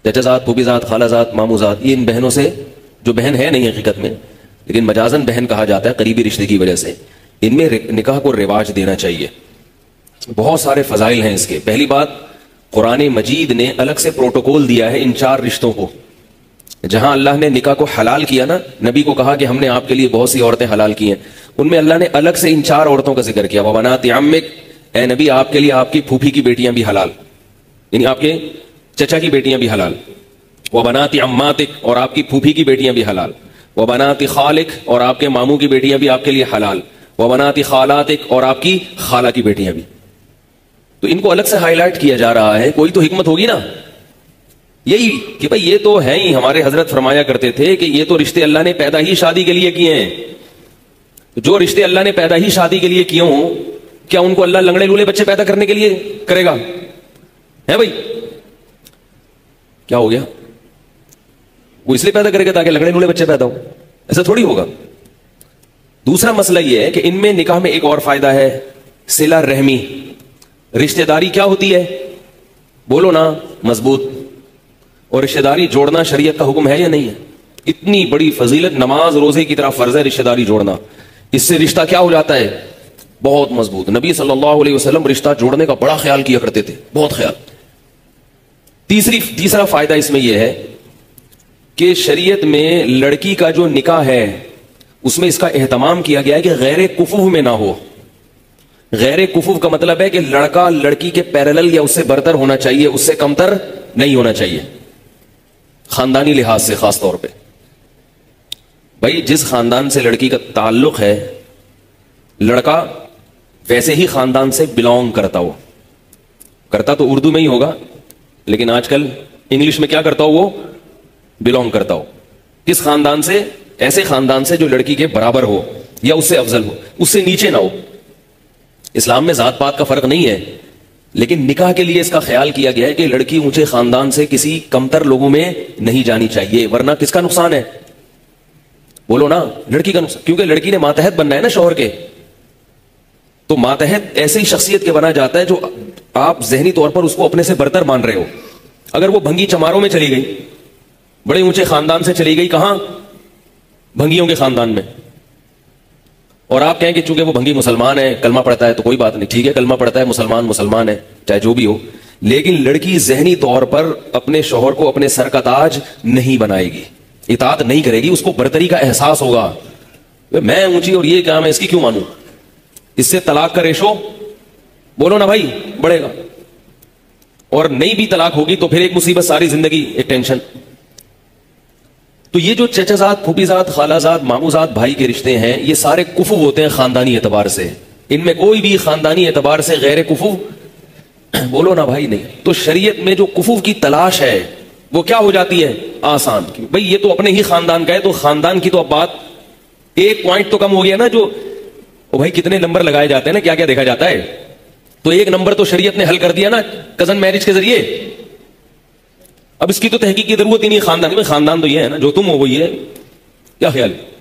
چچا زاد، پھوپھی زاد، خالہ زاد، مامو زاد، یہ ان بہنوں سے جو بہن ہے نہیں حقیقت میں لیکن مجازن بہن کہا جاتا ہے قریبی رشتے کی وجہ سے، ان میں نکاح کو رواج دینا چاہیے. بہت سارے فضائل ہیں اس کے. پہلی بات، قرآن مجید نے الگ سے پروٹوکول دیا ہے ان 4 رشتوں کو. جہاں اللہ نے نکاح کو حلال کیا نا، نبی کو کہا کہ ہم نے آپ کے لیے بہت سی عورتیں حلال کی ہیں، ان میں اللہ نے الگ سے ان 4 عورتوں کا ذکر کیا. وبنات عمک، اے نبی آپ کے لیے آپ کی پھوپھی کی بیٹیاں بھی حلال، یعنی آپ کے چچا کی بیٹیاں بھی حلال. وبنات عماتک، اور آپ کی پھوپھی کی بیٹیاں بھی حلال. وبنات خالک، اور آپ کے ماموں کی بیٹیاں بھی آپ کے لیے حلال. وبنات خالاتک، اور آپ کی خالہ کی بیٹیاں بھی. تو ان کو الگ سے ہائی لائٹ کیا جا رہا ہے. کوئی تو حکمت ہوگی نا، یہی کہ بھئی یہ تو ہے ہی. ہمارے حضرت فرمایا کرتے تھے کہ یہ تو رشتے اللہ نے پیدا ہی شادی کے لیے کیے ہیں. جو رشتے اللہ نے پیدا ہی شادی کے لیے کیے ہوں، کیا ان کو اللہ لنگڑے لولے بچے پیدا کرنے کے لیے کرے گا؟ ہے بھائی، کیا ہو گیا؟ وہ اس لیے پیدا کرے گا تاکہ لنگڑے لولے بچے پیدا ہو؟ ایسا تھوڑی ہوگا. دوسرا مسئلہ یہ ہے کہ ان میں نکاح میں ایک اور فائدہ ہے، صلہ رحمی. رشتہ داری کیا ہوتی ہے؟ بولو نا، مضبوط. اور رشتہ داری جوڑنا شریعت کا حکم ہے یا نہیں ہے؟ اتنی بڑی فضیلت، نماز روزے کی طرح فرض ہے رشتہ داری جوڑنا. اس سے رشتہ کیا ہو جاتا ہے؟ بہت مضبوط. نبی صلی اللہ علیہ وسلم رشتہ جوڑنے کا بڑا خیال کیا کرتے تھے، بہت خیال. تیسرا فائدہ اس میں یہ ہے کہ شریعت میں لڑکی کا جو نکاح ہے اس میں اس کا اہتمام کیا گیا ہے کہ غیر کفو میں نہ ہو. غیر کفو کا مطلب ہے کہ لڑکا لڑکی کے پیرلل یا اس سے برتر ہونا چاہیے، اس سے کمتر نہیں ہونا چاہیے، خاندانی لحاظ سے خاص طور پہ. بھائی جس خاندان سے لڑکی کا تعلق ہے، لڑکا ویسے ہی خاندان سے بلونگ کرتا ہو. کرتا تو اردو میں ہی ہوگا لیکن آج کل انگلش میں کیا کرتا ہو؟ وہ بلونگ کرتا ہو. کس خاندان سے؟ ایسے خاندان سے جو لڑکی کے برابر ہو یا اس سے افضل ہو، اس سے نیچے نہ ہو. اسلام میں ذات پات کا فرق نہیں ہے لیکن نکاح کے لیے اس کا خیال کیا گیا ہے کہ لڑکی اونچے خاندان سے کسی کمتر لوگوں میں نہیں جانی چاہیے، ورنہ کس کا نقصان ہے؟ بولو نا، لڑکی کا نقصان. کیونکہ لڑکی نے ماتحت بننا ہے نا شوہر کے. تو ماتحت ایسی شخصیت کے بنا جاتا ہے جو آپ ذہنی طور پر اس کو اپنے سے برتر مان رہے ہو. اگر وہ بھنگی چماروں میں چلی گئی، بڑے اونچے خاندان سے چلی گئی، کہاں؟ بھنگیوں کے خاندان میں، اور آپ کہیں کہ چونکہ وہ بھنگی مسلمان ہے، کلمہ پڑھتا ہے، تو کوئی بات نہیں، ٹھیک ہے کلمہ پڑھتا ہے، مسلمان ہے، چاہے جو بھی ہو. لیکن لڑکی ذہنی طور پر اپنے شوہر کو اپنے سر کا تاج نہیں بنائے گی، اطاعت نہیں کرے گی. اس کو برتری کا احساس ہوگا، میں اونچی اور یہ کیا، میں اس کی کیوں مانوں؟ اس سے طلاق کا ریشو، بولو نا بھائی، بڑھے گا. اور نہیں بھی طلاق ہوگی تو پھر ایک مصیبت، ساری زندگی ایک ٹینشن. تو یہ جو چچا زاد، پھوپھی زاد، خالہ زاد، مامو زاد بھائی کے رشتے ہیں، یہ سارے کفو ہوتے ہیں خاندانی اعتبار سے. ان میں کوئی بھی خاندانی اعتبار سے غیر کفو، بولو نا بھائی، نہیں. تو شریعت میں جو کفو کی تلاش ہے وہ کیا ہو جاتی ہے؟ آسان. بھئی یہ تو اپنے ہی خاندان کا ہے، تو خاندان کی تو اب بات ایک پوائنٹ تو کم ہو گیا نا. جو بھائی کتنے نمبر لگائے جاتے ہیں نا، کیا کیا دیکھا جاتا ہے، تو ایک نمبر تو شریعت نے حل کر دیا نا کزن میرج کے ذریعے. اب اس کی تو تحقیق کی ضرورت ہی نہیں. خاندان تو یہ ہے نا، جو تم ہو وہی ہے. کیا خیال ہے؟